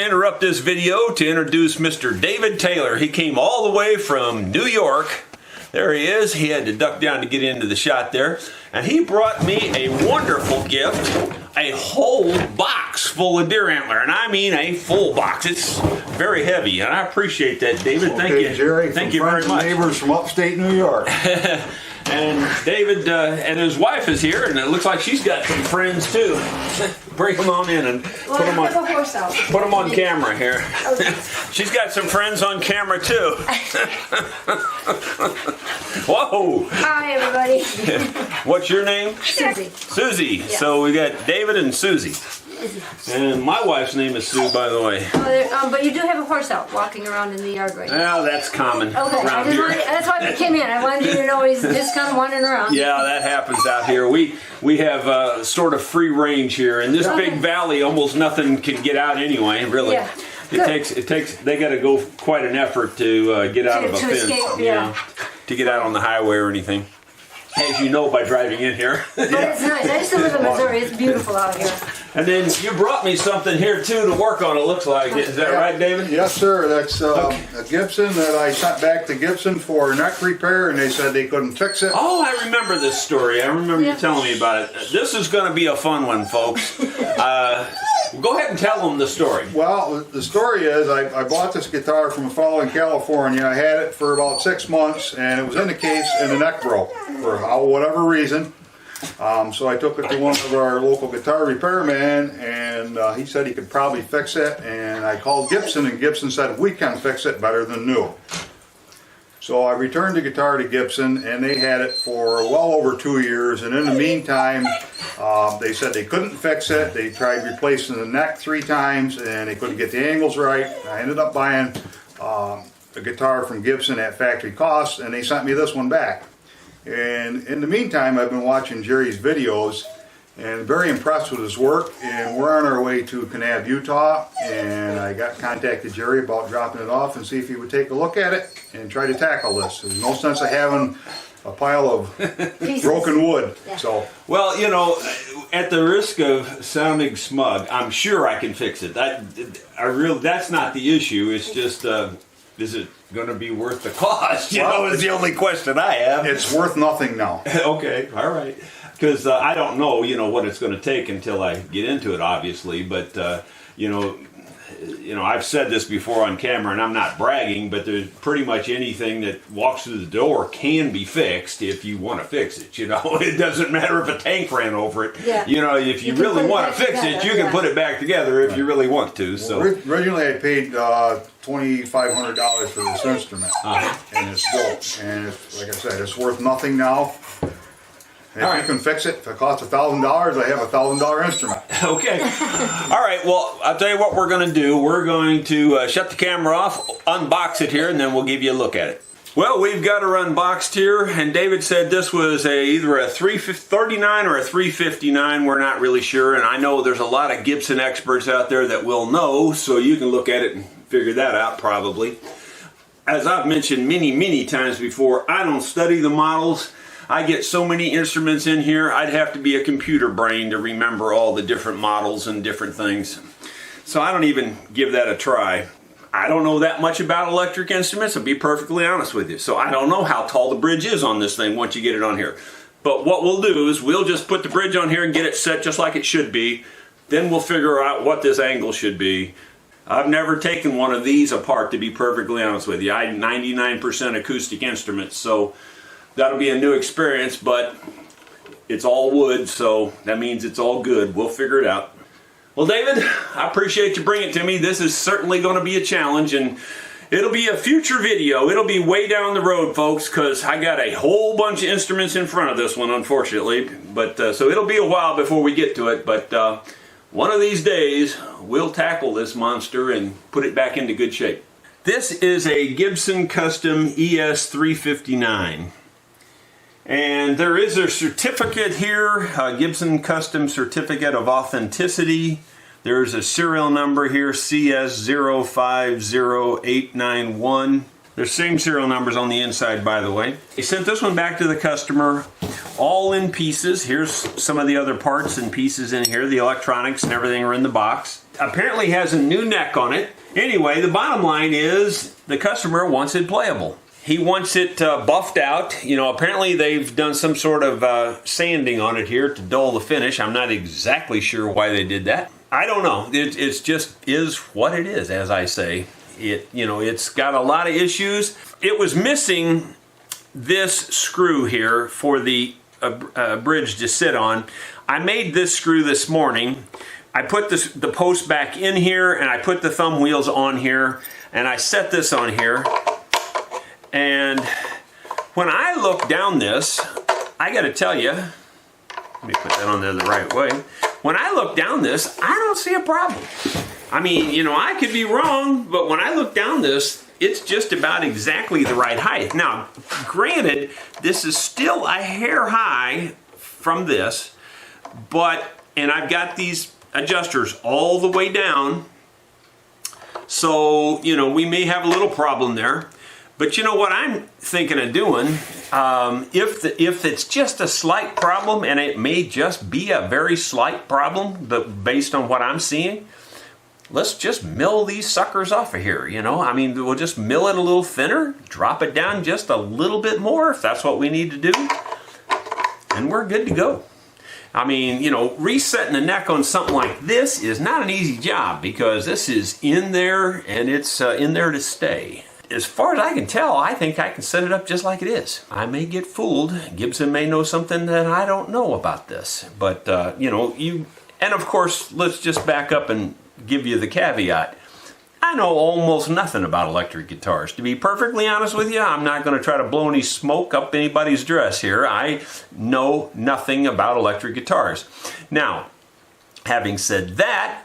to interrupt this video to introduce Mr. David Taylor. He came all the way from New York. There he is. He had to duck down to get into the shot there. And he brought me a wonderful gift, a whole box full of deer antler. And I mean a full box. It's very heavy, and I appreciate that, David. Thank you. Jerry, thank you very much. Neighbors from upstate New York. And David and his wife is here, and it looks like she's got some friends too. Bring them on in and put them on camera here. Okay. She's got some friends on camera too. Whoa! Hi, everybody. What's your name? Susie. Susie. Yeah. So we got David and Susie. And my wife's name is Sue, by the way. But you do have a horse out walking around in the yard right now. Well, that's common around Okay, here. that's why we came in. I wanted you to know he's just kind of wandering around. Yeah, that happens out here. We have sort of free range here. In this big valley, almost nothing can get out anyway, really. Yeah. It takes, they got to go quite an effort to get out of a fence. Escape, To get out on the highway or anything. As you know by driving in here. But it's nice. I used to live in Missouri. It's beautiful out here. And then you brought me something here too to work on, it looks like. Is that right, David? Yes, sir. That's a Gibson that I sent back to Gibson for neck repair, and they said they couldn't fix it. Oh, I remember this story. I remember you telling me about it. This is going to be a fun one, folks. Go ahead and tell them the story. Well, the story is I bought this guitar from a fellow in California. I had it for about 6 months, and it was in the case, and the neck broke for whatever reason. So I took it to one of our local guitar repairmen, and he said he could probably fix it. And I called Gibson, and Gibson said, we can fix it better than new. So I returned the guitar to Gibson, and they had it for well over 2 years. And in the meantime, they said they couldn't fix it. They tried replacing the neck 3 times, and they couldn't get the angles right. I ended up buying a guitar from Gibson at factory cost, and they sent me this one back. And in the meantime, I've been watching Jerry's videos and very impressed with his work, and we're on our way to Kanab, Utah, and I contacted Jerry about dropping it off and see if he would take a look at it and try to tackle this. There's no sense of having a pile of broken wood. Yeah. So, well, you know, at the risk of sounding smug, I'm sure I can fix it. That's not the issue. It's just, is it going to be worth the cost? You know, is the only question I have. It's worth nothing now. Okay, all right. Because I don't know, what it's going to take until I get into it, obviously. But I've said this before on camera, and I'm not bragging, but there's pretty much anything that walks through the door can be fixed if you want to fix it. It doesn't matter if a tank ran over it. Yeah. If you really want to fix it, you can put it back together if you really want to. So originally, I paid $2,500 for this instrument, and it's built. And like I said, it's worth nothing now. If you can fix it, if it costs $1,000, I have a $1,000 instrument. Okay. All right. Well, I'll tell you what we're going to do. We're going to shut the camera off, unbox it here, and then we'll give you a look at it. Well, we've got her unboxed here, and David said this was either a 339 or a 359. We're not really sure, and I know there's a lot of Gibson experts out there that will know, so you can look at it and figure that out probably. As I've mentioned many, many times before, I don't study the models. I get so many instruments in here, I'd have to be a computer brain to remember all the different models and different things. So I don't even give that a try. I don't know that much about electric instruments, I'll be perfectly honest with you. So I don't know how tall the bridge is on this thing once you get it on here. But what we'll do is we'll just put the bridge on here and get it set just like it should be. Then we'll figure out what this angle should be. I've never taken one of these apart, to be perfectly honest with you. I have 99% acoustic instruments, so that'll be a new experience, but it's all wood, so that means it's all good. We'll figure it out. Well, David, I appreciate you bringing it to me. This is certainly going to be a challenge, and it'll be a future video. It'll be way down the road, folks, because I got a whole bunch of instruments in front of this one, unfortunately. But so it'll be a while before we get to it, but one of these days, we'll tackle this monster and put it back into good shape. This is a Gibson Custom ES359. And there is a certificate here, a Gibson Custom Certificate of Authenticity. There's a serial number here, CS050891. There's same serial numbers on the inside, by the way. They sent this one back to the customer, all in pieces. Here's some of the other parts and pieces in here. The electronics and everything are in the box. apparently has a new neck on it. Anyway, the bottom line is the customer wants it playable. He wants it buffed out. You know, apparently they've done some sort of sanding on it here to dull the finish. I'm not exactly sure why they did that. I don't know. It's just is what it is, as I say. It's got a lot of issues. It was missing this screw here for the bridge to sit on. I made this screw this morning. I put the post back in here, and I put the thumb wheels on here, and I set this on here. And when I look down this, I got to tell you, let me put that on there the right way. When I look down this, I don't see a problem. I mean, you know, I could be wrong, but when I look down this, it's just about exactly the right height. Now, granted, this is still a hair high from this, and I've got these adjusters all the way down, so, you know, we may have a little problem there. But you know what I'm thinking of doing, if it's just a slight problem, and it may just be a very slight problem, but based on what I'm seeing, let's just mill these suckers off of here, you know? I mean, we'll just mill it a little thinner, drop it down just a little bit more if that's what we need to do, and we're good to go. I mean, you know, resetting the neck on something like this is not an easy job because this is in there and it's in there to stay. As far as I can tell, I think I can set it up just like it is. I may get fooled. Gibson may know something that I don't know about this. But, you know, and of course, let's just back up and give you the caveat. I know almost nothing about electric guitars. To be perfectly honest with you, I'm not going to try to blow any smoke up anybody's dress here. I know nothing about electric guitars. Now, having said that,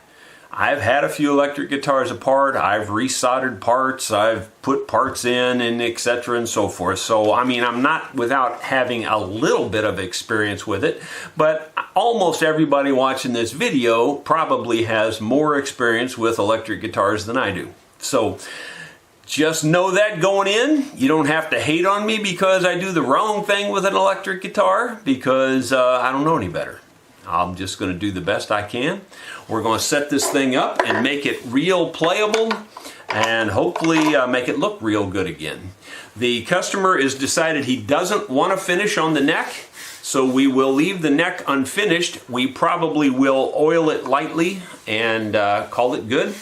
I've had a few electric guitars apart. I've resoldered parts. I've put parts in, and etc. and so forth. So, I mean, I'm not without having a little bit of experience with it, but almost everybody watching this video probably has more experience with electric guitars than I do. So, just know that going in. You don't have to hate on me because I do the wrong thing with an electric guitar, because I don't know any better. I'm just going to do the best I can. We're going to set this thing up and make it real playable and hopefully make it look real good again. The customer has decided he doesn't want to finish on the neck, so we will leave the neck unfinished. We probably will oil it lightly and call it good.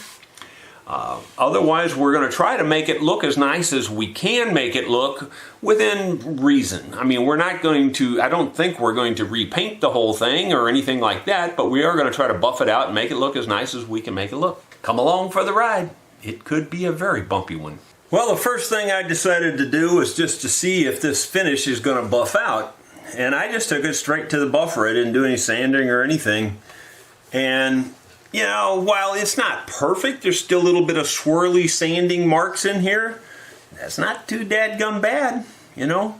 Otherwise, we're going to try to make it look as nice as we can make it look within reason. I mean, we're not going to, I don't think we're going to repaint the whole thing or anything like that, but we are going to try to buff it out and make it look as nice as we can make it look. Come along for the ride. It could be a very bumpy one. Well, the first thing I decided to do was just to see if this finish is going to buff out. And I just took it straight to the buffer. I didn't do any sanding or anything. And you know, while it's not perfect, there's still a little bit of swirly sanding marks in here. That's not too dadgum bad, you know.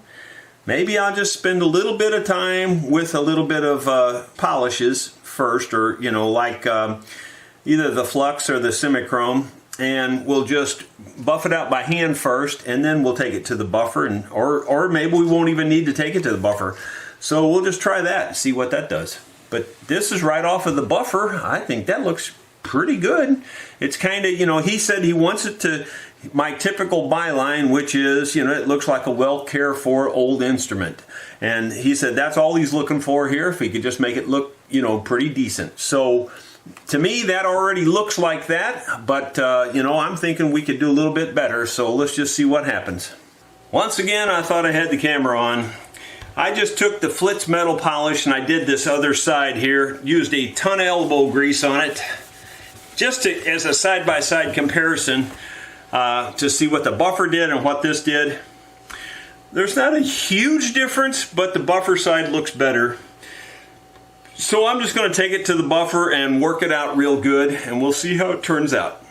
Maybe I'll just spend a little bit of time with a little bit of polishes first, or, you know, like either the flux or the semichrome, and we'll just buff it out by hand first, and then we'll take it to the buffer, and or maybe we won't even need to take it to the buffer. So we'll just try that and see what that does. But this is right off of the buffer. I think that looks pretty good. It's kind of, you know, he said he wants it to my typical byline, which is, you know, it looks like a well cared for old instrument. And he said that's all he's looking for here, if he could just make it look, you know, pretty decent. So to me, that already looks like that. But, you know, I'm thinking we could do a little bit better. So let's just see what happens. Once again, I thought I had the camera on. I just took the Flitz metal polish and I did this other side here, used a ton of elbow grease on it, just as a side-by-side comparison to see what the buffer did and what this did. There's not a huge difference, but the buffer side looks better. So I'm just going to take it to the buffer and work it out real good, and we'll see how it turns out.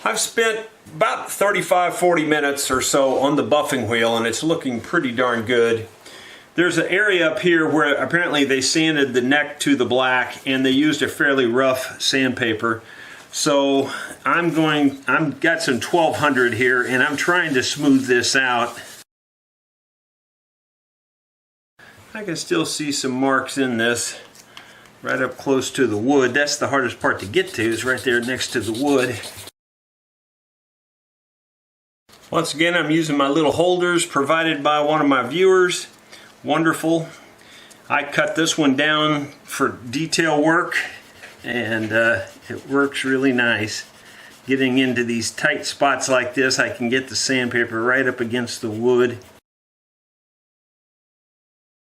I've spent about 35-40 minutes or so on the buffing wheel, and it's looking pretty darn good. There's an area up here where apparently they sanded the neck to the black, and they used a fairly rough sandpaper. So I've got some 1200 here, and I'm trying to smooth this out. I can still see some marks in this. right up close to the wood. That's the hardest part to get to, is right there next to the wood. Once again, I'm using my little holders provided by one of my viewers. Wonderful. I cut this one down for detail work, and it works really nice. Getting into these tight spots like this, I can get the sandpaper right up against the wood.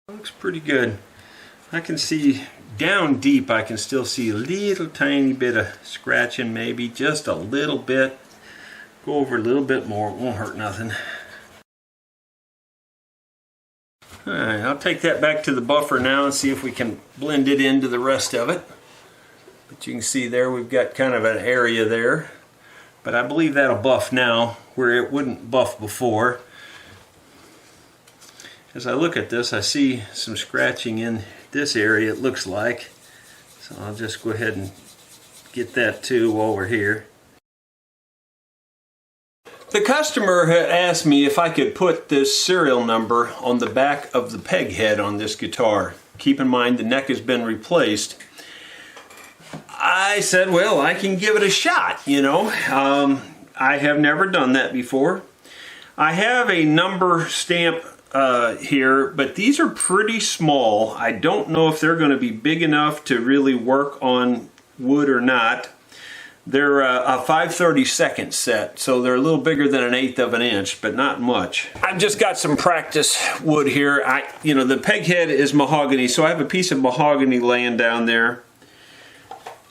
Looks pretty good. I can see down deep, I can still see a little tiny bit of scratching, maybe just a little bit. Go over a little bit more, it won't hurt nothing. Alright, I'll take that back to the buffer now and see if we can blend it into the rest of it. But you can see there we've got kind of an area there. But I believe that'll buff now where it wouldn't buff before. As I look at this, I see some scratching in this area, it looks like. So I'll just go ahead and get that too while we're here. The customer had asked me if I could put this serial number on the back of the peg head on this guitar. Keep in mind the neck has been replaced. I said, well, I can give it a shot, you know. I have never done that before. I have a number stamp here, but these are pretty small. I don't know if they're going to be big enough to really work on wood or not. They're a 5/32 set, so they're a little bigger than 1/8 of an inch, but not much. I've just got some practice wood here. You know, the peg head is mahogany, so I have a piece of mahogany laying down there.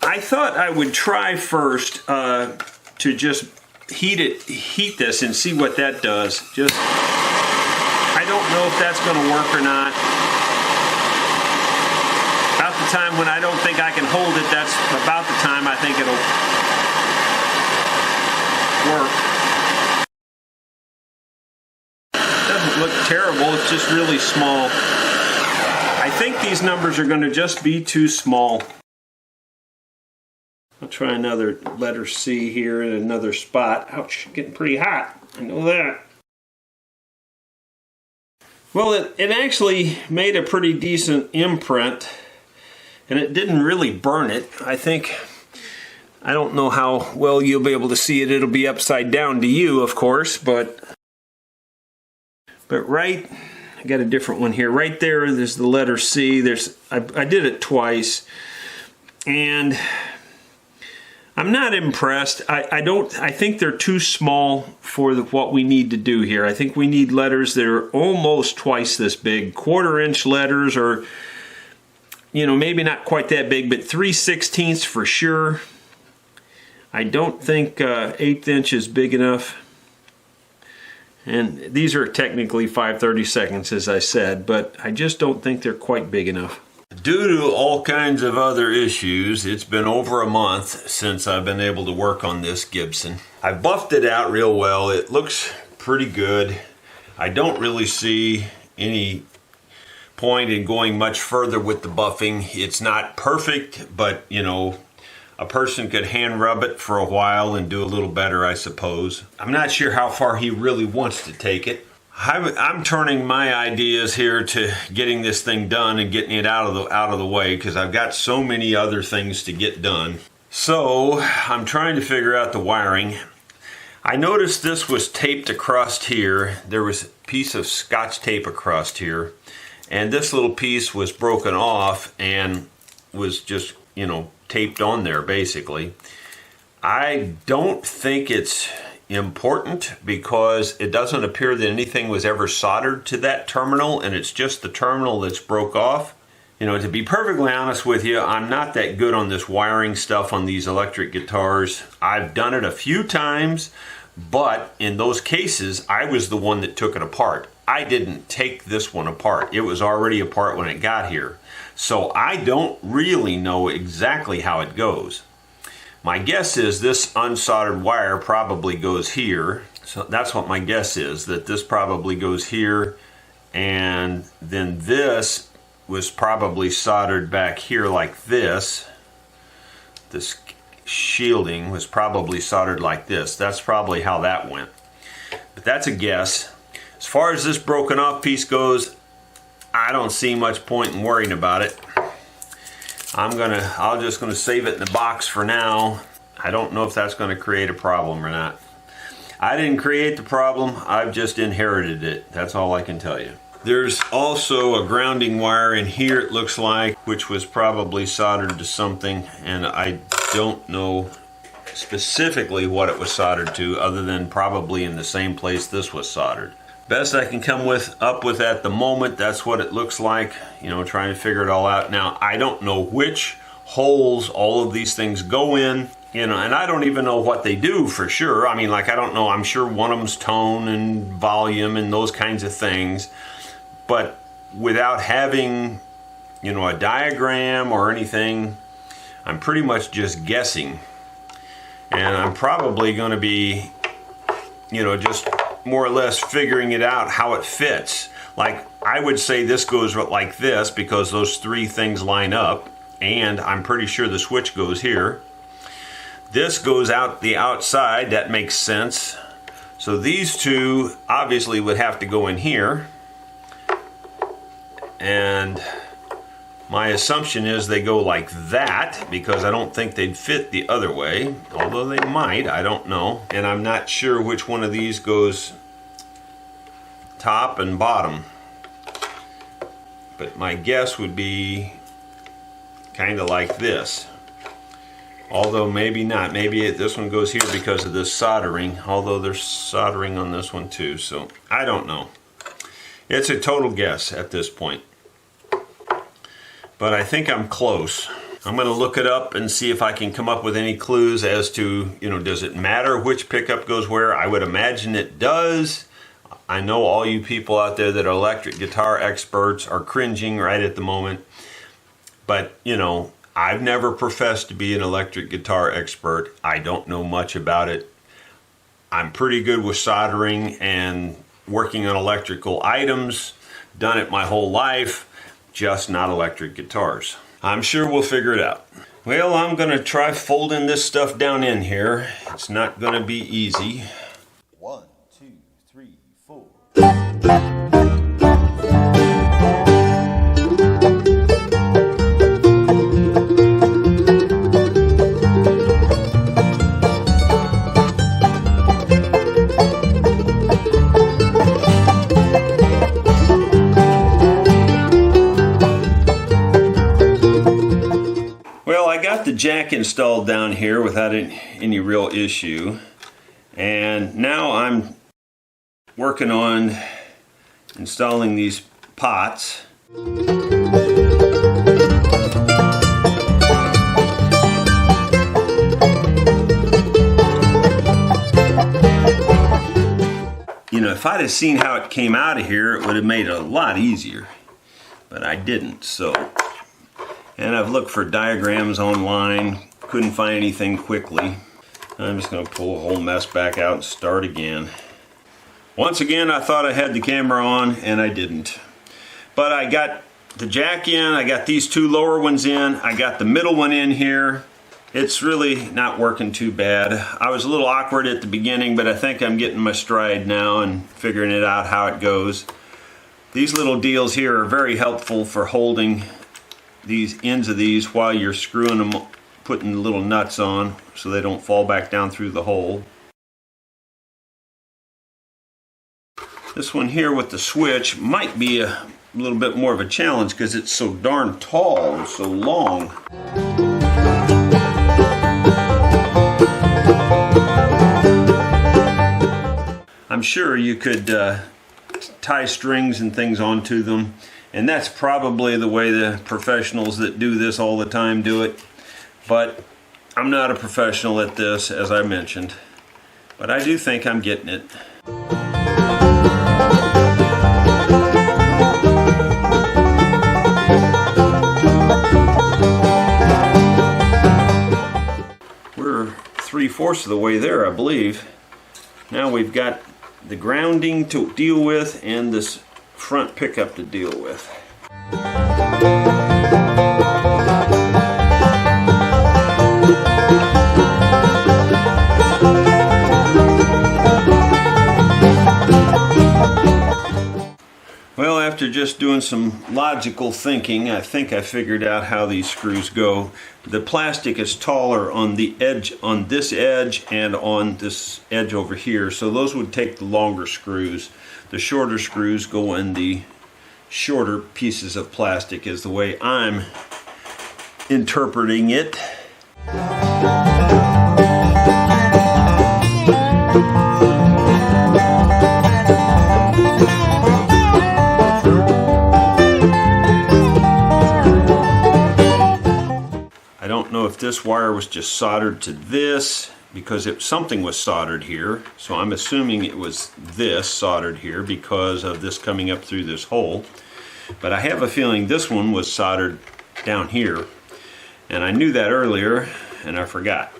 I thought I would try first to just heat this and see what that does. I don't know if that's going to work or not. About the time when I don't think I can hold it, that's about the time I think it'll work. It doesn't look terrible, it's just really small. I think these numbers are going to just be too small. I'll try another letter C here in another spot. Ouch, getting pretty hot. I know that. Well, it actually made a pretty decent imprint, and it didn't really burn it. I don't know how well you'll be able to see it. It'll be upside down to you, of course, but right, I got a different one here. Right there's the letter C. I did it twice, and I'm not impressed. I think they're too small for what we need to do here. I think we need letters that are almost twice this big. 1/4 inch letters, or, you know, maybe not quite that big, but 3/16 for sure. I don't think 1/8 inch is big enough. And these are technically 5/32, as I said, but I just don't think they're quite big enough. Due to all kinds of other issues, it's been over a month since I've been able to work on this Gibson. I buffed it out real well. It looks pretty good. I don't really see any point in going much further with the buffing. It's not perfect, but you know, a person could hand rub it for a while and do a little better, I suppose. I'm not sure how far he really wants to take it. I'm turning my ideas here to getting this thing done and getting it out of the way, because I've got so many other things to get done. So I'm trying to figure out the wiring. I noticed this was taped across here. There was a piece of Scotch tape across here, and this little piece was broken off and was just, you know, taped on there basically. I don't think it's important because it doesn't appear that anything was ever soldered to that terminal, and it's just the terminal that's broke off. You know, to be perfectly honest with you, I'm not that good on this wiring stuff on these electric guitars. I've done it a few times, but in those cases I was the one that took it apart. I didn't take this one apart. It was already apart when it got here. So I don't really know exactly how it goes. My guess is this unsoldered wire probably goes here. So that's what my guess is, that this probably goes here, and then this was probably soldered back here like this. This shielding was probably soldered like this. That's probably how that went. But that's a guess. As far as this broken off piece goes, I don't see much point in worrying about it. I'm just gonna save it in the box for now. I don't know if that's gonna create a problem or not. I didn't create the problem, I've just inherited it. That's all I can tell you. There's also a grounding wire in here, it looks like, which was probably soldered to something, and I don't know specifically what it was soldered to, other than probably in the same place this was soldered. Best I can come up with at the moment, that's what it looks like, you know, trying to figure it all out. Now, I don't know which holes all of these things go in, you know, and I don't even know what they do for sure. I mean, like, I don't know, I'm sure one of them's tone and volume and those kinds of things, but without having, you know, a diagram or anything, I'm pretty much just guessing. And I'm probably going to be, you know, just more or less figuring it out how it fits. Like, I would say this goes like this because those three things line up, and I'm pretty sure the switch goes here. This goes out the outside, that makes sense. So these two obviously would have to go in here. And my assumption is they go like that because I don't think they'd fit the other way, although they might, I don't know. And I'm not sure which one of these goes top and bottom. But my guess would be kind of like this. Although maybe not. Maybe this one goes here because of this soldering, although there's soldering on this one too, so I don't know. It's a total guess at this point. But I think I'm close. I'm going to look it up and see if I can come up with any clues as to, you know, does it matter which pickup goes where? I would imagine it does. I know all you people out there that are electric guitar experts are cringing right at the moment. But, you know, I've never professed to be an electric guitar expert. I don't know much about it. I'm pretty good with soldering and working on electrical items. Done it my whole life. Just not electric guitars. I'm sure we'll figure it out. Well, I'm gonna try folding this stuff down in here. It's not gonna be easy. 1, 2, 3, 4. The jack installed down here without any real issue, and now I'm working on installing these pots. You know, if I'd have seen how it came out of here, it would have made it a lot easier, but I didn't. So. And I've looked for diagrams online, couldn't find anything quickly. I'm just going to pull the whole mess back out and start again. Once again, I thought I had the camera on, and I didn't. But I got the jack in, I got these two lower ones in, I got the middle one in here. It's really not working too bad. I was a little awkward at the beginning, but I think I'm getting my stride now and figuring it out how it goes. These little deals here are very helpful for holding these ends of these while you're screwing them, putting the little nuts on so they don't fall back down through the hole. This one here with the switch might be a little bit more of a challenge because it's so darn tall and so long. I'm sure you could tie strings and things onto them. And that's probably the way the professionals that do this all the time do it. But I'm not a professional at this, as I mentioned. But I do think I'm getting it. We're 3/4 of the way there, I believe. Now we've got the grounding to deal with and this front pickup to deal with. Well, after after just doing some logical thinking, I think I figured out how these screws go. The plastic is taller on the edge, on this edge and on this edge over here, so those would take the longer screws. The shorter screws go in the shorter pieces of plastic, is the way I'm interpreting it. I don't know if this wire was just soldered to this, because something was soldered here, so I'm assuming it was this soldered here because of this coming up through this hole. But I have a feeling this one was soldered down here, and I knew that earlier and I forgot.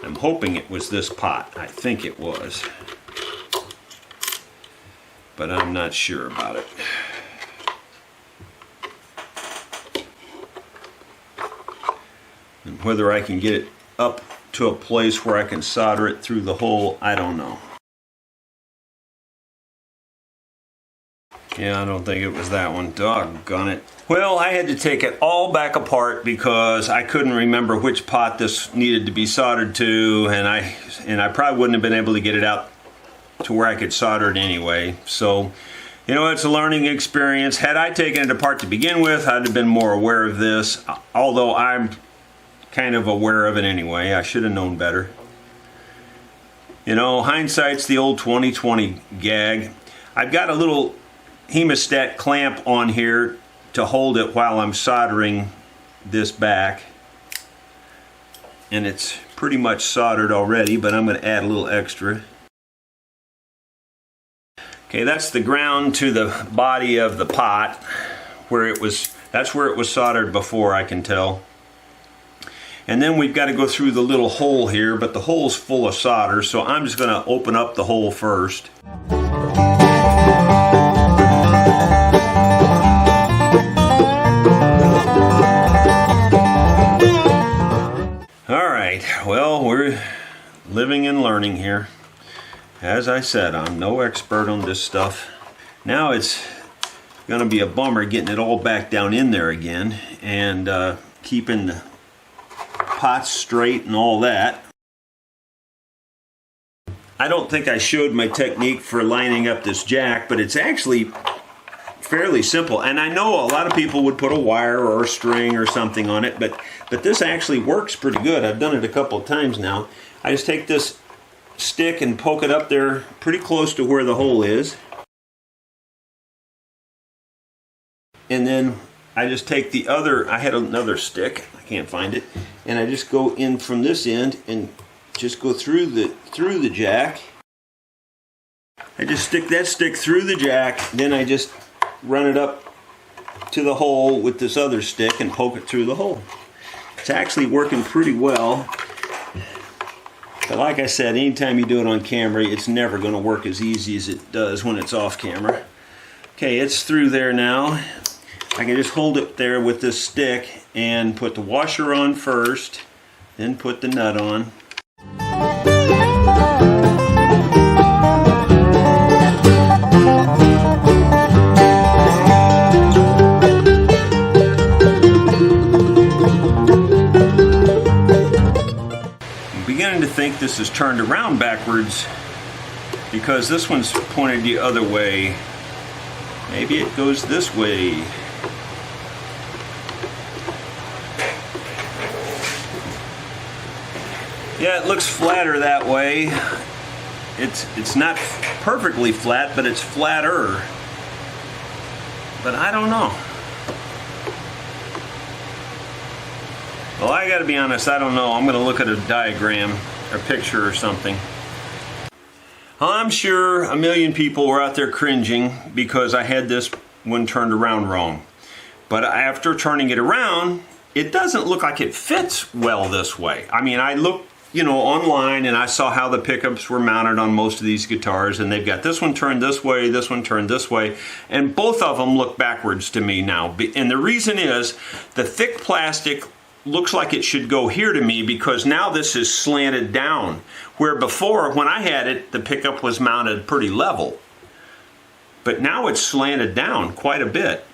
I'm hoping it was this pot. I think it was, but I'm not sure about it. And whether I can get it up to a place where I can solder it through the hole, I don't know. Yeah, I don't think it was that one. Doggone it. Well, I had to take it all back apart because I couldn't remember which pot this needed to be soldered to, and I probably wouldn't have been able to get it out to where I could solder it anyway. So, you know, it's a learning experience. Had I taken it apart to begin with, I'd have been more aware of this, although I'm kind of aware of it anyway. I should have known better. You know, hindsight's the old 20/20 gag. I've got a little hemostat clamp on here to hold it while I'm soldering this back, and it's pretty much soldered already, but I'm going to add a little extra. Okay, that's the ground to the body of the pot where it was. That's where it was soldered before, I can tell. And then we've got to go through the little hole here, but the hole's full of solder, so I'm just going to open up the hole first. Alright, well, we're living and learning here. As I said, I'm no expert on this stuff. Now it's going to be a bummer getting it all back down in there again and keeping the pots straight and all that. I don't think I showed my technique for lining up this jack, but it's actually fairly simple. And I know a lot of people would put a wire or a string or something on it, but this actually works pretty good. I've done it a couple of times now. I just take this stick and poke it up there pretty close to where the hole is. And then I just take the other, I had another stick, I can't find it, and I just go in from this end and just go through the jack. I just stick that stick through the jack, then I just run it up to the hole with this other stick and poke it through the hole. It's actually working pretty well. But like I said, anytime you do it on camera, it's never going to work as easy as it does when it's off camera. Okay, it's through there now. I can just hold it there with this stick and put the washer on first, then put the nut on. I'm beginning to think this is turned around backwards because this one's pointed the other way. Maybe it goes this way. Yeah, it looks flatter that way. It's not perfectly flat, but it's flatter. But I don't know. Well, I gotta be honest, I don't know. I'm gonna look at a diagram or picture or something. I'm sure a million people were out there cringing because I had this one turned around wrong. But after turning it around, it doesn't look like it fits well this way. I mean, I looked, you know, online, and I saw how the pickups were mounted on most of these guitars, and they've got this one turned this way, this one turned this way, and both of them look backwards to me now. And the reason is the thick plastic looks like it should go here to me because now this is slanted down, where before when I had it the pickup was mounted pretty level. but now it's slanted down quite a bit.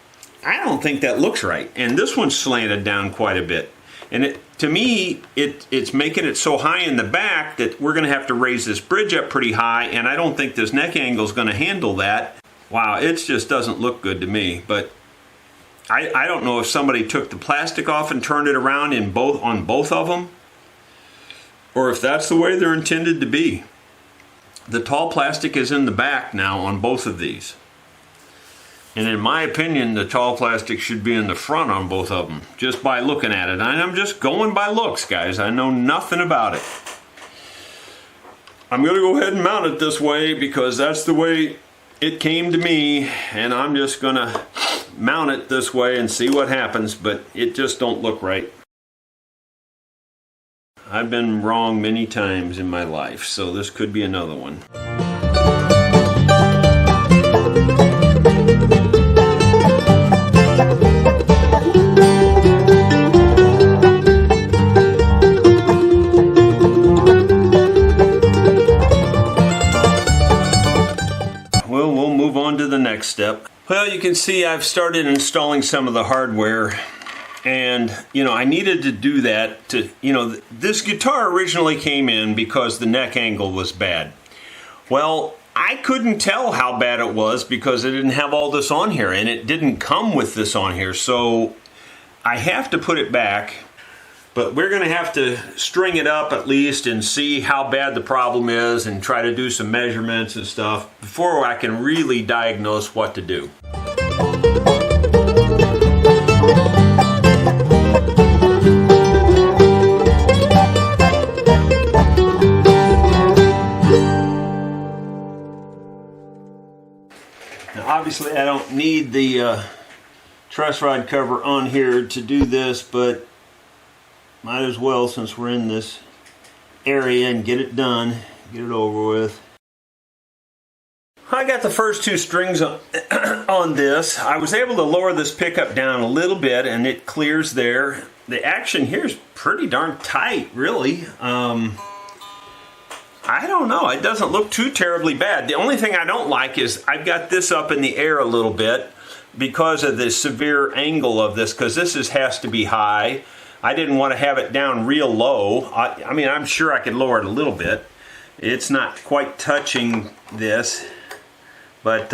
I don't think that looks right. And this one's slanted down quite a bit. And to me, it's making it so high in the back that we're going to have to raise this bridge up pretty high, and I don't think this neck angle is going to handle that. Wow, it just doesn't look good to me. But I don't know if somebody took the plastic off and turned it around on both of them, or if that's the way they're intended to be. The tall plastic is in the back now on both of these. And in my opinion, the tall plastic should be in the front on both of them, just by looking at it. And I'm just going by looks, guys. I know nothing about it. I'm going to go ahead and mount it this way because that's the way it came to me. And I'm just going to mount it this way and see what happens, but it just don't look right. I've been wrong many times in my life, so this could be another one. Well, we'll move on to the next step. Well, you can see I've started installing some of the hardware. And, you know, I needed to do that to, you know, this guitar originally came in because the neck angle was bad. Well, I couldn't tell how bad it was because it didn't have all this on here, and it didn't come with this on here. So I have to put it back, but we're going to have to string it up at least and see how bad the problem is and try to do some measurements and stuff before I can really diagnose what to do. Obviously, I don't need the truss rod cover on here to do this, but might as well since we're in this area and get it done, get it over with. I got the first two strings on this. I was able to lower this pickup down a little bit and it clears there. The action here is pretty darn tight, really. I don't know, it doesn't look too terribly bad. The only thing I don't like is I've got this up in the air a little bit because of the severe angle of this, because this has to be high. I didn't want to have it down real low. I mean, I'm sure I could lower it a little bit. It's not quite touching this, but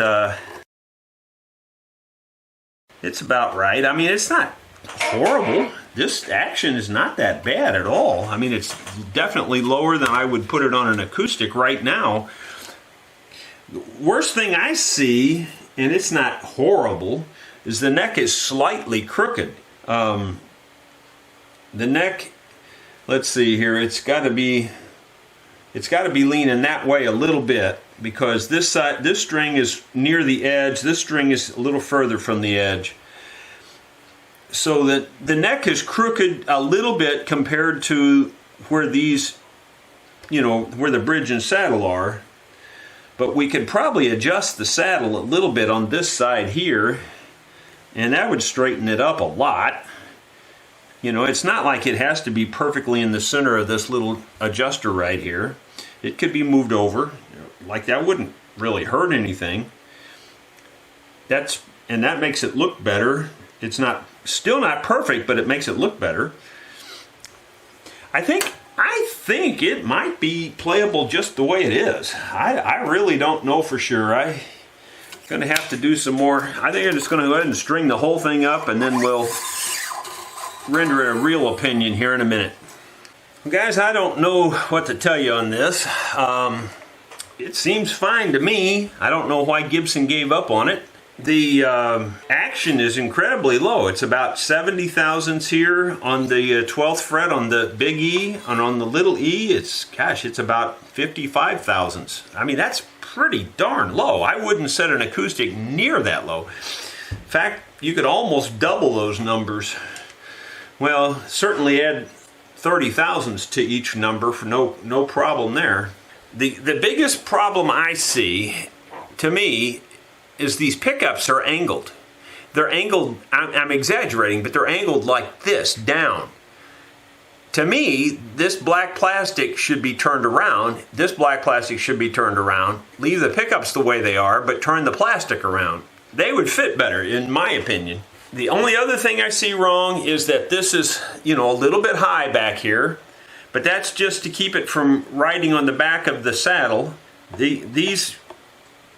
it's about right. I mean, it's not horrible. This action is not that bad at all. I mean, it's definitely lower than I would put it on an acoustic right now. The worst thing I see, and it's not horrible, is the neck is slightly crooked. The neck, let's see here, it's got to be leaning that way a little bit because this side, this string is near the edge, this string is a little further from the edge. So that the neck is crooked a little bit compared to where these, you know, where the bridge and saddle are. But we could probably adjust the saddle a little bit on this side here, and that would straighten it up a lot. You know, it's not like it has to be perfectly in the center of this little adjuster right here. It could be moved over. Like that wouldn't really hurt anything. And that makes it look better. It's still not perfect, but it makes it look better. I think it might be playable just the way it is. I really don't know for sure. I'm going to have to do some more. I think I'm just going to go ahead and string the whole thing up, and then we'll render it a real opinion here in a minute. Well, guys, I don't know what to tell you on this. It seems fine to me. I don't know why Gibson gave up on it. The action is incredibly low. It's about 70 thousandths here on the 12th fret on the big E, and on the little E, it's about 55 thousandths. I mean, that's pretty darn low. I wouldn't set an acoustic near that low. In fact, you could almost double those numbers. Well, certainly add 30 thousandths to each number for no problem there. The biggest problem I see, to me, is these pickups are angled. They're angled, I'm exaggerating, but they're angled like this, down. to me, this black plastic should be turned around. This black plastic should be turned around. Leave the pickups the way they are, but turn the plastic around. They would fit better, in my opinion. The only other thing I see wrong is that this is, you know, a little bit high back here, but that's just to keep it from riding on the back of the saddle. These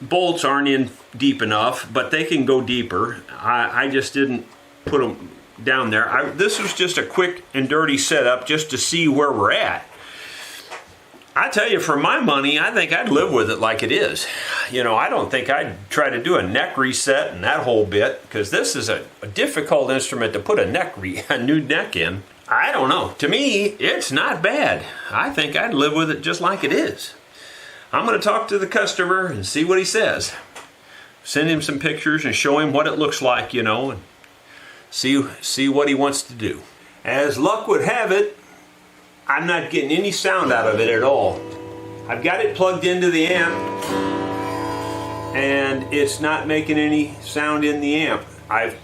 bolts aren't in deep enough, but they can go deeper. I just didn't put them down there. This was just a quick and dirty setup just to see where we're at. I tell you, for my money, I think I'd live with it like it is. You know, I don't think I'd try to do a neck reset and that whole bit, because this is a difficult instrument to put a new neck in. I don't know. To me, it's not bad. I think I'd live with it just like it is. I'm going to talk to the customer and see what he says. Send him some pictures and show him what it looks like, you know, and see what he wants to do. As luck would have it, I'm not getting any sound out of it at all. I've got it plugged into the amp, and it's not making any sound in the amp. I've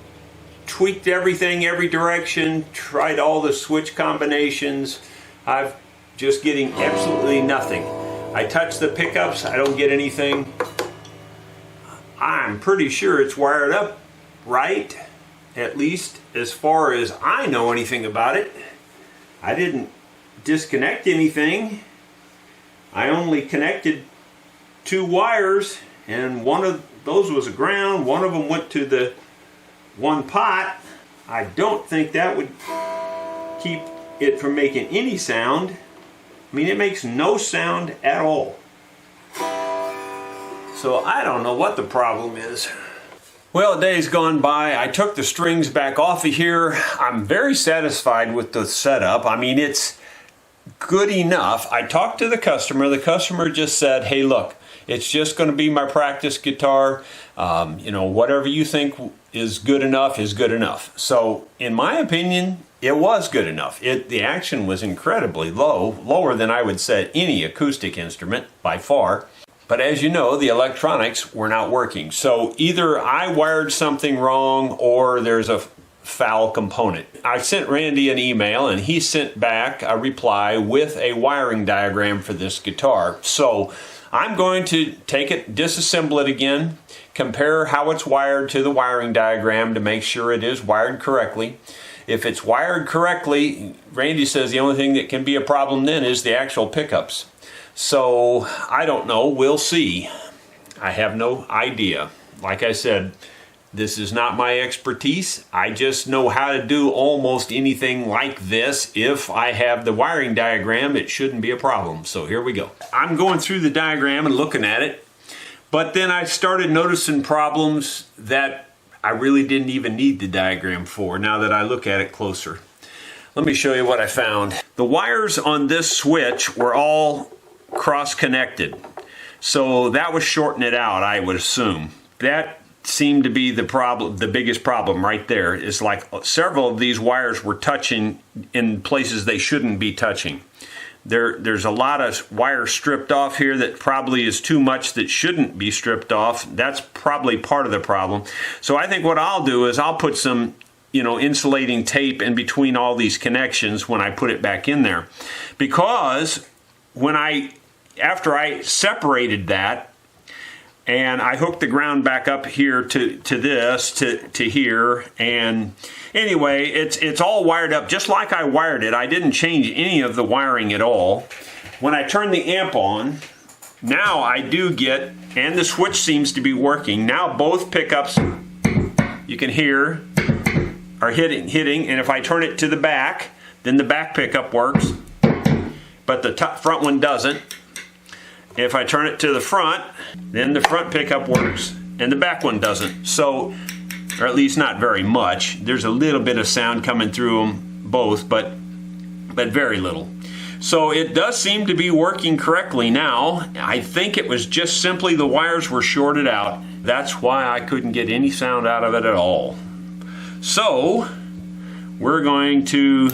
tweaked everything every direction, tried all the switch combinations. I'm just getting absolutely nothing. I touch the pickups, I don't get anything. I'm pretty sure it's wired up right, at least as far as I know anything about it. I didn't disconnect anything. I only connected 2 wires, and one of those was a ground, one of them went to the one pot. I don't think that would keep it from making any sound. I mean, it makes no sound at all. So I don't know what the problem is. Well, a day's gone by. I took the strings back off of here. I'm very satisfied with the setup. I mean, it's good enough. I talked to the customer. The customer just said, hey, look, it's just going to be my practice guitar. You know, whatever you think is good enough is good enough. So, in my opinion, it was good enough. The action was incredibly low, lower than I would set any acoustic instrument by far. But as you know, the electronics were not working. So either I wired something wrong or there's a foul component. I sent Randy an email and he sent back a reply with a wiring diagram for this guitar. So I'm going to take it, disassemble it again, compare how it's wired to the wiring diagram to make sure it is wired correctly. If it's wired correctly, Randy says the only thing that can be a problem then is the actual pickups. So I don't know, we'll see. I have no idea. Like I said, this is not my expertise. I just know how to do almost anything like this. If I have the wiring diagram, it shouldn't be a problem. So here we go. I'm going through the diagram and looking at it, but then I started noticing problems that I really didn't even need the diagram for now that I look at it closer. Let me show you what I found. The wires on this switch were all cross-connected. So that was shorting it out, I would assume. That seemed to be the problem, the biggest problem right there. Is like several of these wires were touching in places they shouldn't be touching. There's a lot of wire stripped off here that probably is too much that shouldn't be stripped off. That's probably part of the problem. So I think what I'll do is I'll put some, you know, insulating tape in between all these connections when I put it back in there. Because after I separated that and I hooked the ground back up here to this, to here, and anyway, it's all wired up just like I wired it. I didn't change any of the wiring at all. When I turn the amp on, now I do get, and the switch seems to be working. Now both pickups, you can hear, are hitting, and if I turn it to the back, then the back pickup works, but the front one doesn't. If I turn it to the front, then the front pickup works and the back one doesn't. So, or at least not very much. There's a little bit of sound coming through them both, but very little. So it does seem to be working correctly now. I think it was just simply the wires were shorted out. That's why I couldn't get any sound out of it at all. So we're going to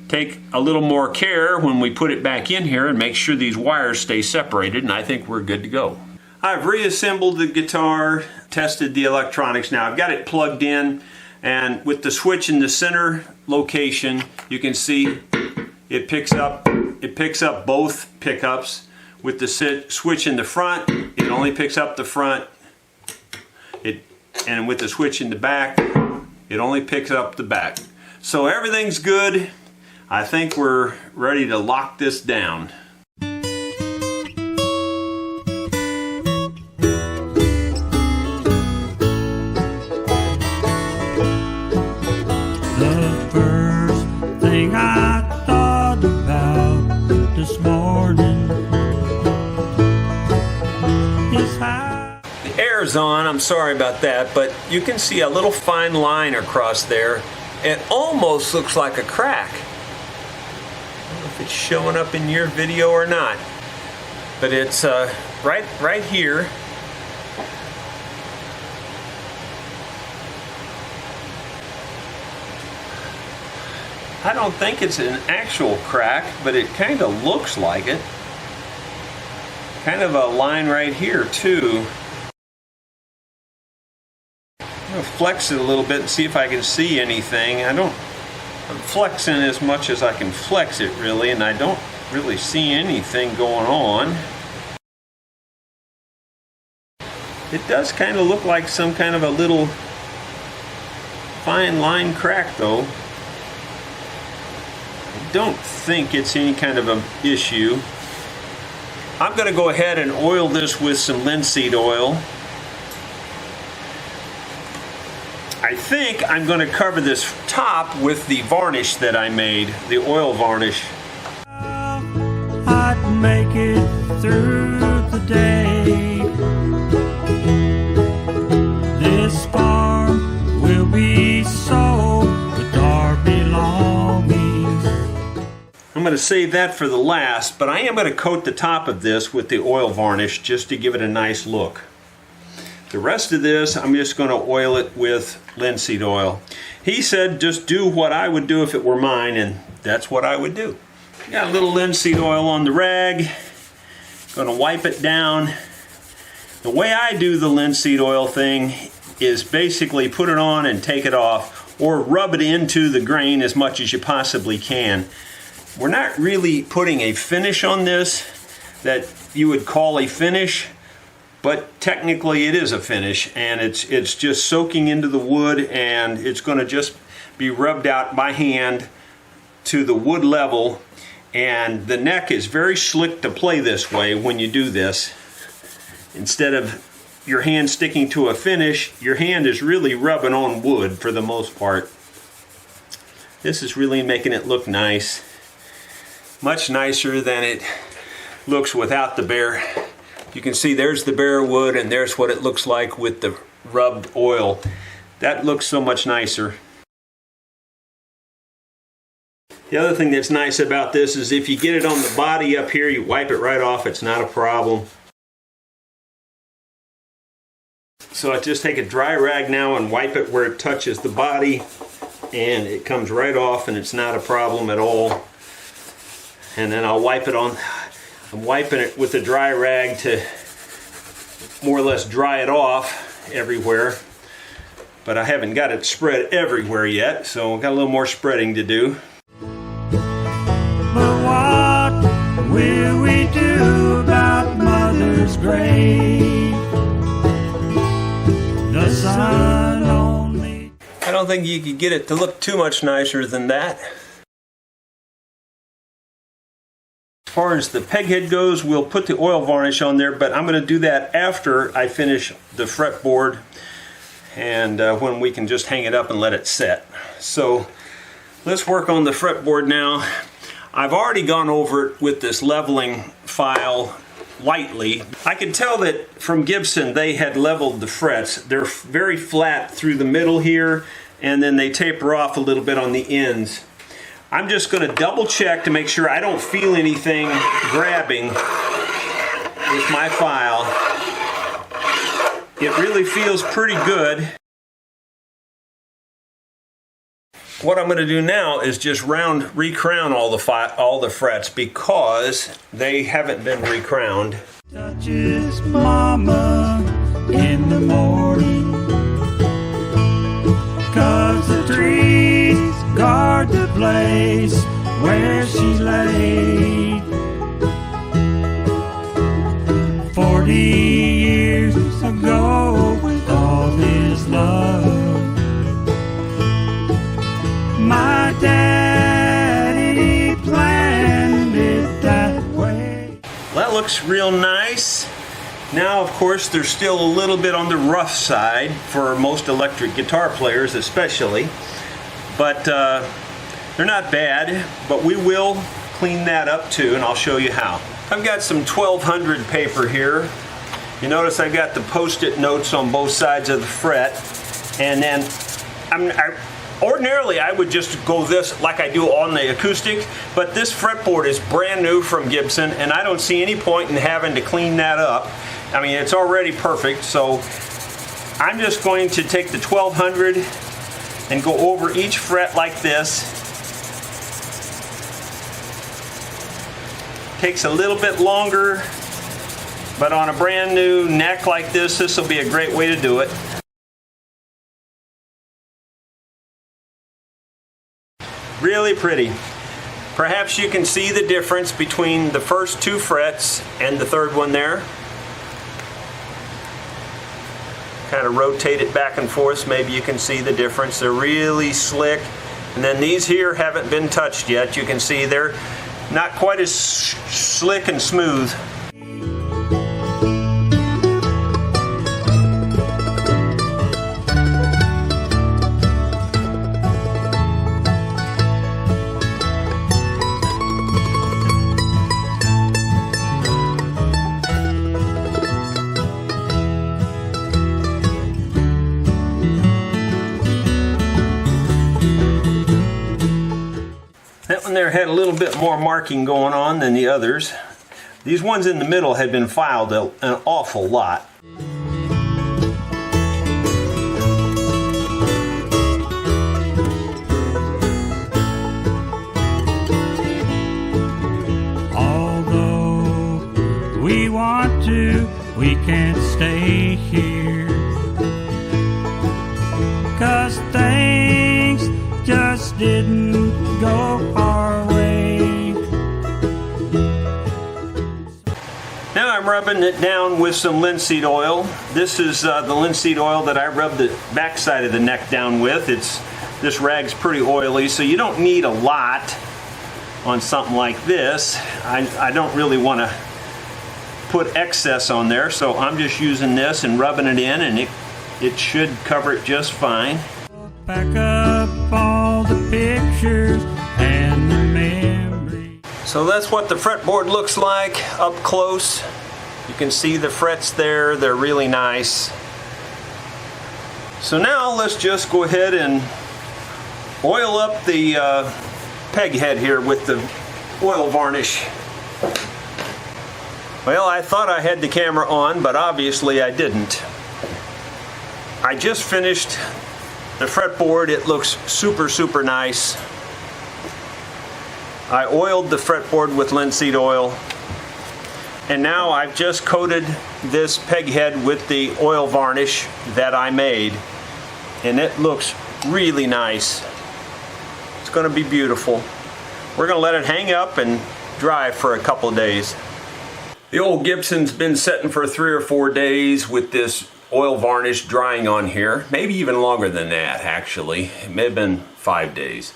take a little more care when we put it back in here and make sure these wires stay separated, and I think we're good to go. I've reassembled the guitar, tested the electronics. Now I've got it plugged in, and with the switch in the center location, you can see It picks up both pickups. With the switch in the front, it only picks up the front. And with the switch in the back, it only picks up the back. So everything's good. I think we're ready to lock this down. The first thing I thought about this morning is how The air's on, I'm sorry about that, but you can see a little fine line across there. It almost looks like a crack. I don't know if it's showing up in your video or not, but it's right here. I don't think it's an actual crack, but it kind of looks like it. Kind of a line right here too. I'm going to flex it a little bit and see if I can see anything. I'm flexing as much as I can flex it really, and I don't really see anything going on. It does kind of look like some kind of a little fine line crack though. I don't think it's any kind of an issue. I'm going to go ahead and oil this with some linseed oil. I think I'm going to cover this top with the varnish that I made, the oil varnish. I'd make it through the day. This farm will be sold with our belongings. I'm going to save that for the last, but I am going to coat the top of this with the oil varnish just to give it a nice look. The rest of this, I'm just going to oil it with linseed oil. He said just do what I would do if it were mine, and that's what I would do. Got a little linseed oil on the rag. Going to wipe it down. The way I do the linseed oil thing is basically put it on and take it off, or rub it into the grain as much as you possibly can. We're not really putting a finish on this that you would call a finish, but technically it is a finish, and it's just soaking into the wood, and it's going to just be rubbed out by hand to the wood level. And the neck is very slick to play this way when you do this. Instead of your hand sticking to a finish, your hand is really rubbing on wood for the most part. This is really making it look nice. Much nicer than it looks without the bare. You can see there's the bare wood, and there's what it looks like with the rubbed oil. That looks so much nicer. The other thing that's nice about this is if you get it on the body up here, you wipe it right off. It's not a problem. So I just take a dry rag now and wipe it where it touches the body, and it comes right off, and it's not a problem at all. And then I'll wipe it on. I'm wiping it with a dry rag to more or less dry it off everywhere. But I haven't got it spread everywhere yet, so I've got a little more spreading to do. But what will we do about Mother's grave? The sun only. I don't think you could get it to look too much nicer than that. As far as the peghead goes, we'll put the oil varnish on there, but I'm going to do that after I finish the fretboard, and when we can just hang it up and let it set. So let's work on the fretboard now. I've already gone over it with this leveling file lightly. I could tell that from Gibson they had leveled the frets. They're very flat through the middle here, and then they taper off a little bit on the ends. I'm just going to double check to make sure I don't feel anything grabbing with my file. It really feels pretty good. What I'm going to do now is just recrown all the frets because they haven't been recrowned. Touches Mama in the morning, 'cause the trees guard the place where she Now, of course, they're still a little bit on the rough side for most electric guitar players especially, but they're not bad, but we will clean that up too, and I'll show you how. I've got some 1200 paper here. You notice I've got the post-it notes on both sides of the fret, and then ordinarily I would just go this like I do on the acoustic, but this fretboard is brand new from Gibson, and I don't see any point in having to clean that up. I mean, it's already perfect, so I'm just going to take the 1200 and go over each fret like this. Takes a little bit longer, but on a brand new neck like this, this will be a great way to do it. Really pretty. Perhaps you can see the difference between the first two frets and the third one there. Kind of rotate it back and forth so maybe you can see the difference. They're really slick. And then these here haven't been touched yet. You can see they're not quite as slick and smooth. That one there had a little bit more marking going on than the others. These ones in the middle had been filed an awful lot. Although we want to, we can't stay here. 'Cause things just didn't go our way. Now I'm rubbing it down with some linseed oil. This is the linseed oil that I rubbed the back side of the neck down with. This rag's pretty oily, so you don't need a lot on something like this. I don't really want to put excess on there, so I'm just using this and rubbing it in, and it should cover it just fine. Back up all the pictures and the memories. So that's what the fretboard looks like up close. You can see the frets there, they're really nice. So now let's just go ahead and oil up the Peghead here with the oil varnish. Well, I thought I had the camera on, but obviously I didn't. I just finished the fretboard. It looks super nice. I oiled the fretboard with linseed oil, and now I've just coated this Peghead with the oil varnish that I made, and it looks really nice. It's going to be beautiful. We're going to let it hang up and dry for a couple of days. The old Gibson's been sitting for 3 or 4 days with this oil varnish drying on here, maybe even longer than that actually. It may have been 5 days.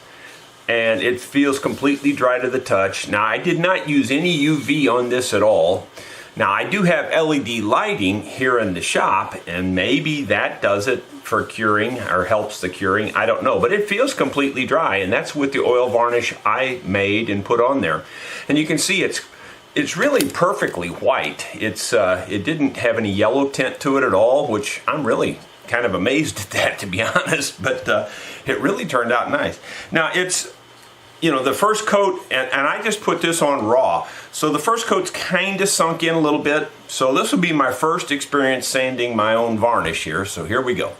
And it feels completely dry to the touch. Now, I did not use any UV on this at all. Now, I do have LED lighting here in the shop, and maybe that does it for curing or helps the curing. I don't know, but it feels completely dry, and that's with the oil varnish I made and put on there. And you can see it's really perfectly white. It didn't have any yellow tint to it at all, which I'm really kind of amazed at that, to be honest, but it really turned out nice. Now, it's, you know, the first coat, and I just put this on raw, so the first coat's kind of sunk in a little bit, so this will be my first experience sanding my own varnish here, so here we go.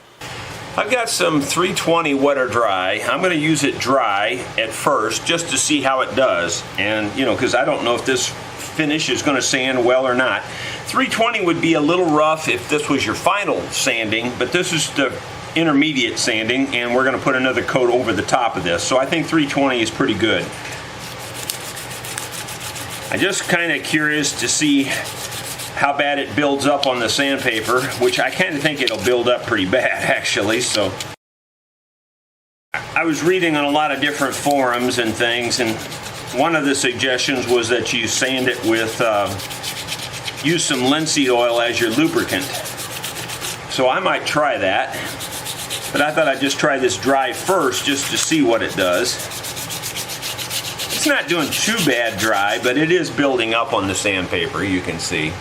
I've got some 320 wet or dry. I'm going to use it dry at first just to see how it does, and you know, because I don't know if this finish is going to sand well or not. 320 would be a little rough if this was your final sanding, but this is the intermediate sanding, and we're going to put another coat over the top of this, so I think 320 is pretty good. I'm just kind of curious to see how bad it builds up on the sandpaper, which I kind of think it'll build up pretty bad actually. So I was reading on a lot of different forums and things, and one of the suggestions was that you sand it with use some linseed oil as your lubricant. So I might try that. But I thought I'd just try this dry first just to see what it does. It's not doing too bad dry, but it is building up on the sandpaper, you can see.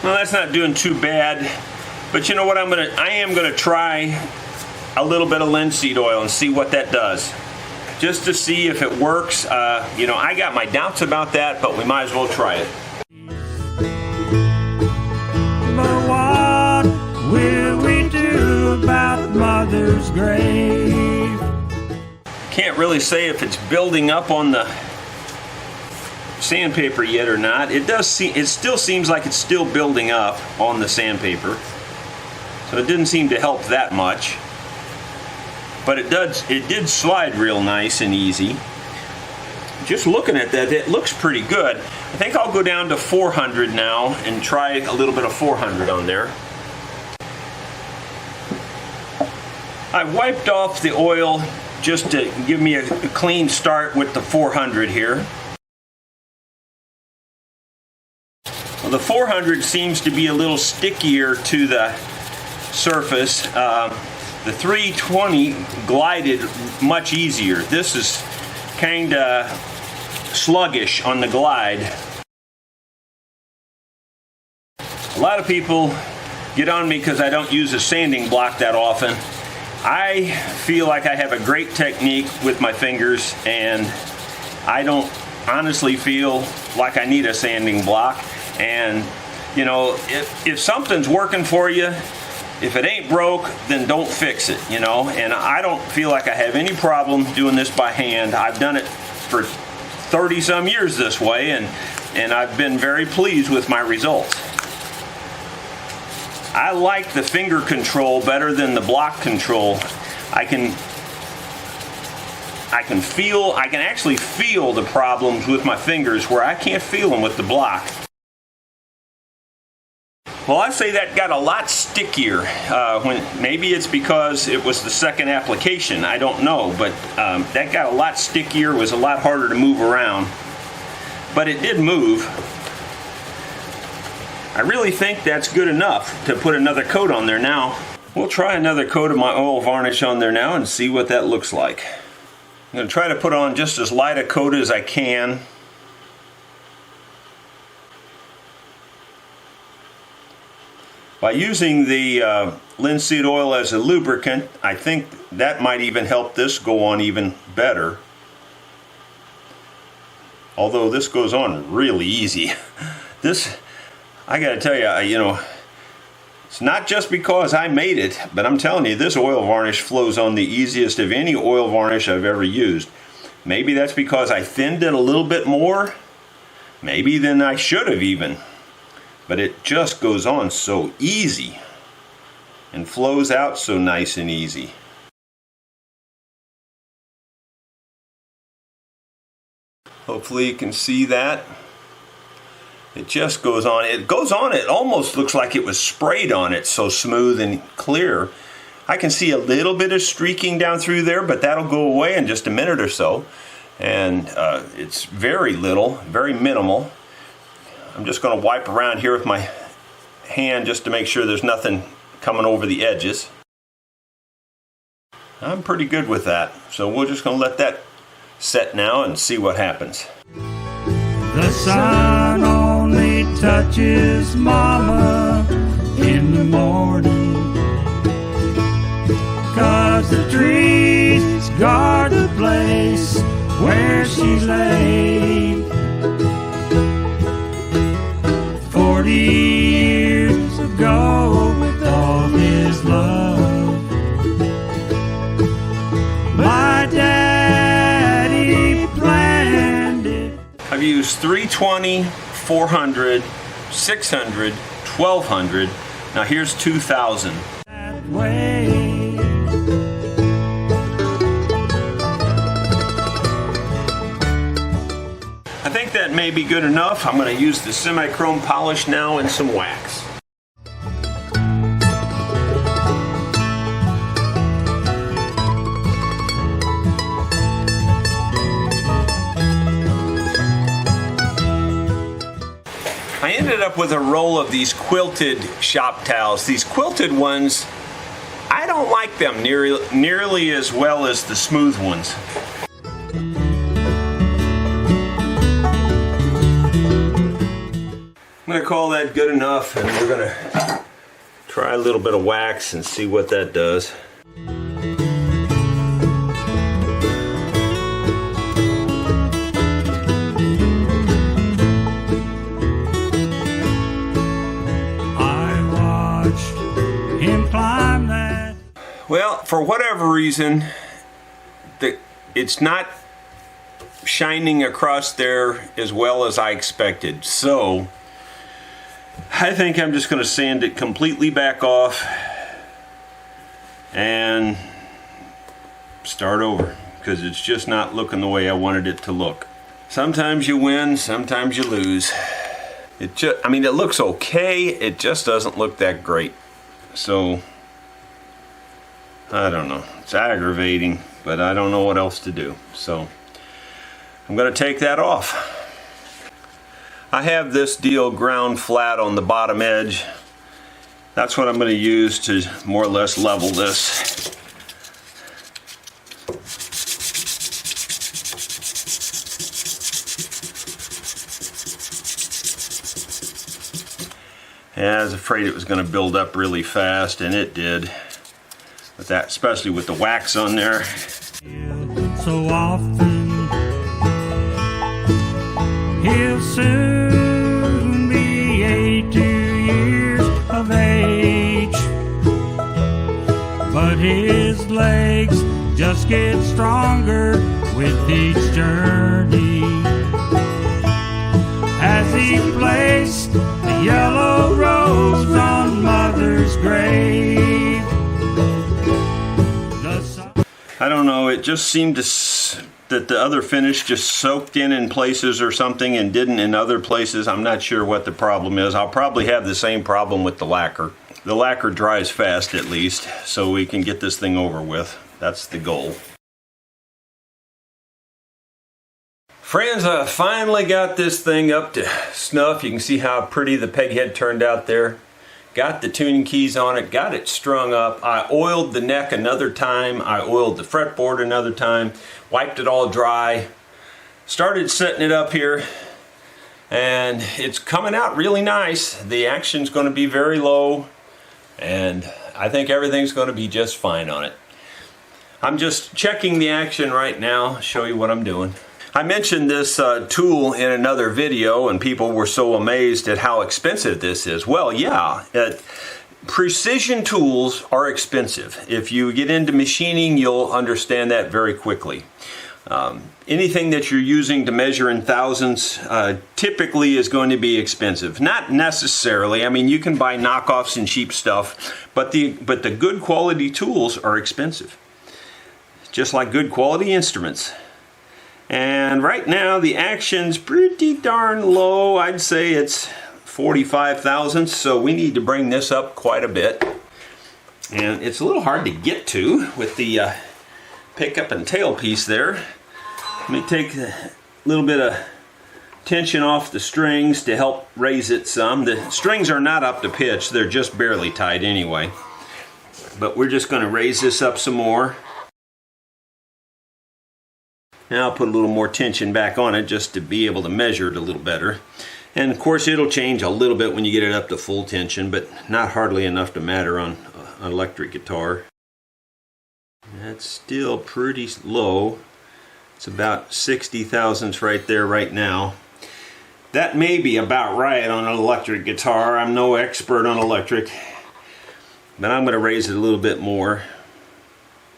Well, that's not doing too bad. But you know what, I am gonna try a little bit of linseed oil and see what that does. Just to see if it works. You know, I got my doubts about that, but we might as well try it. But what will we do about Mother's grave? Can't really say if it's building up on the sandpaper yet or not. It still seems like it's still building up on the sandpaper. So it didn't seem to help that much. But it did slide real nice and easy. Just looking at that, it looks pretty good. I think I'll go down to 400 now and try a little bit of 400 on there. I wiped off the oil just to give me a clean start with the 400 here. Well, the 400 seems to be a little stickier to the surface. The 320 glided much easier. This is kind of sluggish on the glide. A lot of people get on me because I don't use a sanding block that often. I feel like I have a great technique with my fingers, and I don't honestly feel like I need a sanding block. And you know, if something's working for you, if it ain't broke, then don't fix it, you know. And I don't feel like I have any problem doing this by hand. I've done it for 30 some years this way, and I've been very pleased with my results. I like the finger control better than the block control. I can actually feel the problems with my fingers where I can't feel them with the block. Well, I'd say that got a lot stickier. Maybe it's because it was the second application. I don't know, but that got a lot stickier. It was a lot harder to move around, but it did move. I really think that's good enough to put another coat on there now. We'll try another coat of my oil varnish on there now and see what that looks like. I'm going to try to put on just as light a coat as I can. By using the linseed oil as a lubricant, I think that might even help this go on even better. Although this goes on really easy. This, I gotta tell you, you know, it's not just because I made it, but I'm telling you, this oil varnish flows on the easiest of any oil varnish I've ever used. Maybe that's because I thinned it a little bit more, maybe than I should have even. But it just goes on so easy and flows out so nice and easy. Hopefully you can see that. It just goes on. It goes on, it almost looks like it was sprayed on it, so smooth and clear. I can see a little bit of streaking down through there, but that'll go away in just a minute or so. And it's very little, very minimal. I'm just going to wipe around here with my hand just to make sure there's nothing coming over the edges. I'm pretty good with that, so we're just going to let that set now and see what happens. The sun only touches Mama in the morning, 'cause the trees guard the place where she's laid. 40 years ago, with all his love, my daddy planned it. I've used 320, 400, 600, 1200. Now here's 2000. That way. I think that may be good enough. I'm going to use the semi-chrome polish now and some wax. I ended up with a roll of these quilted shop towels. These quilted ones, I don't like them nearly as well as the smooth ones. I'm going to call that good enough, and we're going to try a little bit of wax and see what that does. Well, for whatever reason, it's not shining across there as well as I expected. So, I think I'm just going to sand it completely back off and start over, because it's just not looking the way I wanted it to look. Sometimes you win, sometimes you lose. I mean, it looks okay, it just doesn't look that great. So, I don't know. It's aggravating, but I don't know what else to do. So, I'm going to take that off. I have this deal ground flat on the bottom edge. That's what I'm going to use to more or less level this. And I was afraid it was going to build up really fast, and it did. With that, especially with the wax on there. So often he'll soon be 82 years of age, but his legs just get stronger with each journey. As he placed the yellow rose on Mother's grave. I don't know, it just seemed that the other finish just soaked in places or something and didn't in other places. I'm not sure what the problem is. I'll probably have the same problem with the lacquer. The lacquer dries fast at least, so we can get this thing over with. That's the goal. Friends, I finally got this thing up to snuff. You can see how pretty the peghead turned out there. Got the tuning keys on it, got it strung up. I oiled the neck another time. I oiled the fretboard another time. Wiped it all dry. Started setting it up here. And it's coming out really nice. The action's going to be very low. And I think everything's going to be just fine on it. I'm just checking the action right now. Show you what I'm doing. I mentioned this tool in another video, and people were so amazed at how expensive this is. Well, yeah, precision tools are expensive. If you get into machining, you'll understand that very quickly. Anything that you're using to measure in thousands typically is going to be expensive. Not necessarily. I mean, you can buy knockoffs and cheap stuff, but the good quality tools are expensive. Just like good quality instruments. And right now the action's pretty darn low. I'd say it's 45 thousandths, so we need to bring this up quite a bit. And it's a little hard to get to with the pickup and tailpiece there. Let me take a little bit of tension off the strings to help raise it some. The strings are not up to pitch, they're just barely tight anyway. But we're just going to raise this up some more. Now I'll put a little more tension back on it just to be able to measure it a little better. And of course it'll change a little bit when you get it up to full tension, but not hardly enough to matter on an electric guitar. That's still pretty low. It's about 60 thousandths right there right now. That may be about right on an electric guitar. I'm no expert on electric, but I'm going to raise it a little bit more.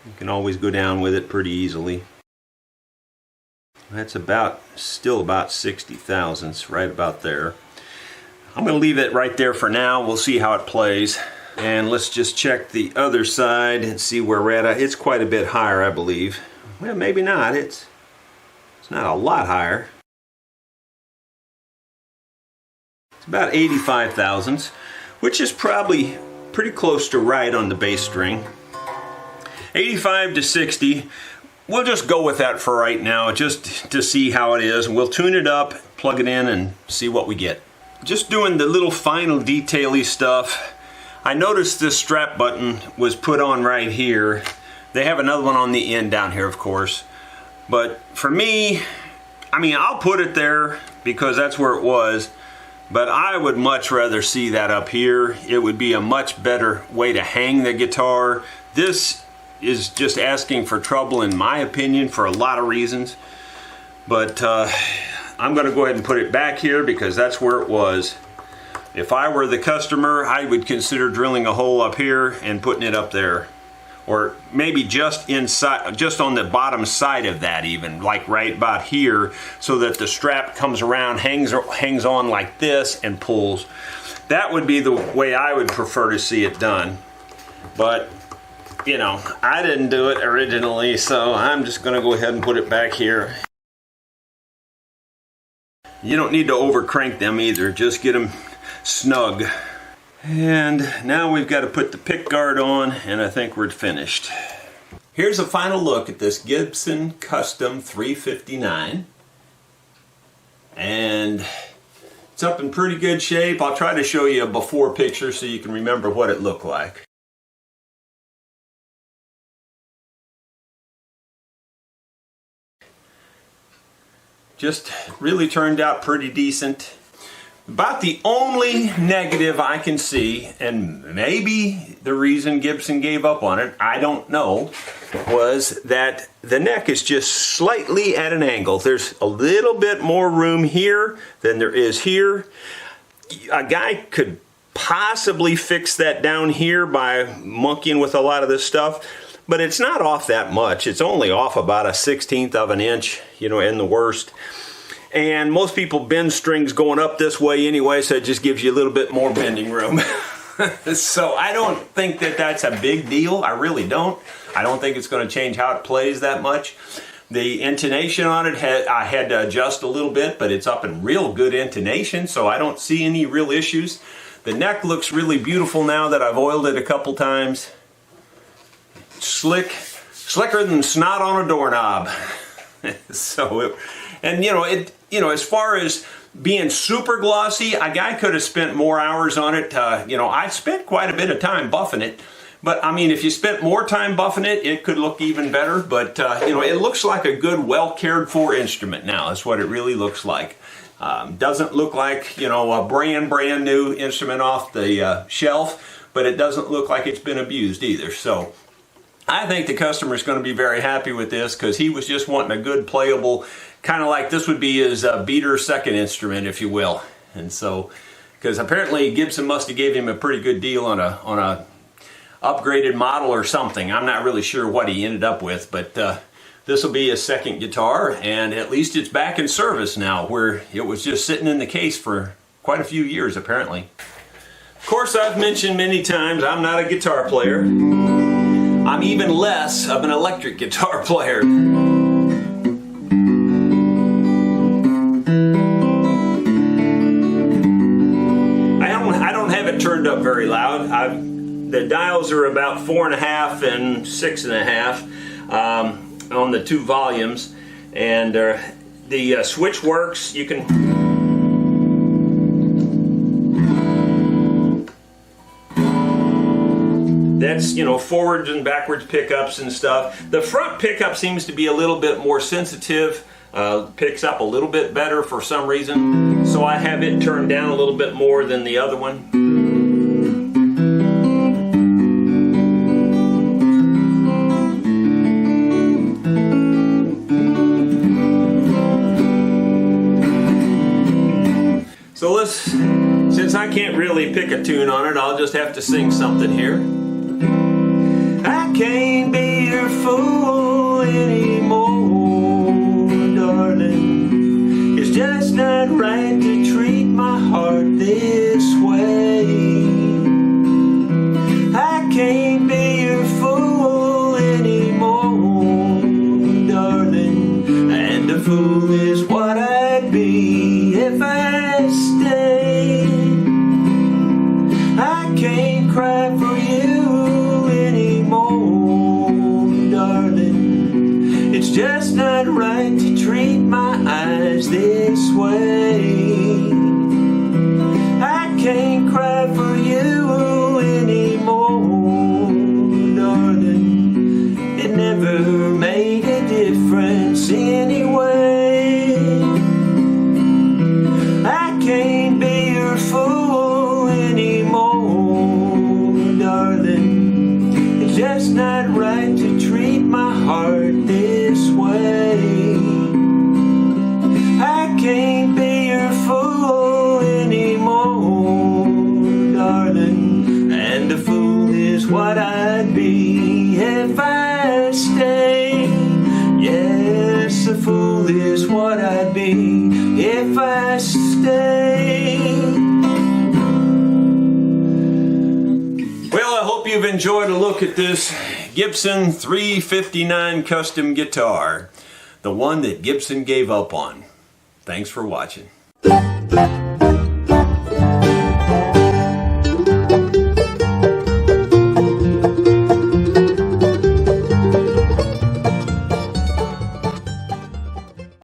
You can always go down with it pretty easily. That's still about 60 thousandths, right about there. I'm going to leave it right there for now. We'll see how it plays. And let's just check the other side and see where we're at. It's quite a bit higher, I believe. Well, maybe not. It's not a lot higher. It's about 85 thousandths, which is probably pretty close to right on the bass string. 85 to 60. We'll just go with that for right now, just to see how it is. We'll tune it up, plug it in, and see what we get. just doing the little final detaily stuff. I noticed this strap button was put on right here. They have another one on the end down here, of course. But for me, I mean, I'll put it there because that's where it was. But I would much rather see that up here. It would be a much better way to hang the guitar. This is just asking for trouble in my opinion for a lot of reasons. But I'm going to go ahead and put it back here because that's where it was. If I were the customer, I would consider drilling a hole up here and putting it up there. Or maybe just inside, just on the bottom side of that even, like right about here, so that the strap comes around, hangs on like this and pulls. That would be the way I would prefer to see it done. But, you know, I didn't do it originally, so I'm just going to go ahead and put it back here. You don't need to over crank them either, just get them snug. And now we've got to put the pick guard on, and I think we're finished. Here's a final look at this Gibson Custom 359. And it's up in pretty good shape. I'll try to show you a before picture so you can remember what it looked like. Just really turned out pretty decent. About the only negative I can see, and maybe the reason Gibson gave up on it, I don't know, was that the neck is just slightly at an angle. There's a little bit more room here than there is here. A guy could possibly fix that down here by monkeying with a lot of this stuff, but it's not off that much. It's only off about a 1/16 of an inch, you know, in the worst. And most people bend strings going up this way anyway, so it just gives you a little bit more bending room. So I don't think that that's a big deal. I really don't. I don't think it's going to change how it plays that much. The intonation on it, I had to adjust a little bit, but it's up in real good intonation, so I don't see any real issues. The neck looks really beautiful now that I've oiled it a couple times. Slicker than snot on a doorknob. As far as being super glossy, a guy could have spent more hours on it. I spent quite a bit of time buffing it. But, I mean, if you spent more time buffing it, it could look even better. But, it looks like a good, well-cared-for instrument now. That's what it really looks like. Doesn't look like, a brand new instrument off the shelf. But it doesn't look like it's been abused either. So, I think the customer's going to be very happy with this because he was just wanting a good playable, kind of like this would be his beater second instrument, if you will. And so, because apparently Gibson must have gave him a pretty good deal on a upgraded model or something. I'm not really sure what he ended up with, but this will be his second guitar, and at least it's back in service now, where it was just sitting in the case for quite a few years apparently. Of course, I've mentioned many times I'm not a guitar player. I'm even less of an electric guitar player. I don't have it turned up very loud. The dials are about 4.5 and 6.5 on the two volumes, and the switch works. You can. That's, forwards and backwards pickups and stuff. The front pickup seems to be a little bit more sensitive, picks up a little bit better for some reason. So I have it turned down a little bit more than the other one. So since I can't really pick a tune on it, I'll just have to sing something here. I can't be your fool anymore, darling. It's just not right to treat my heart this way. I can't be your fool anymore, darling. And a fool is what I'd be if I stayed. I can't cry for you anymore, darling. It's just not right to treat my eyes this way. hope you've enjoyed a look at this Gibson 359 Custom Guitar, the one that Gibson gave up on. Thanks for watching.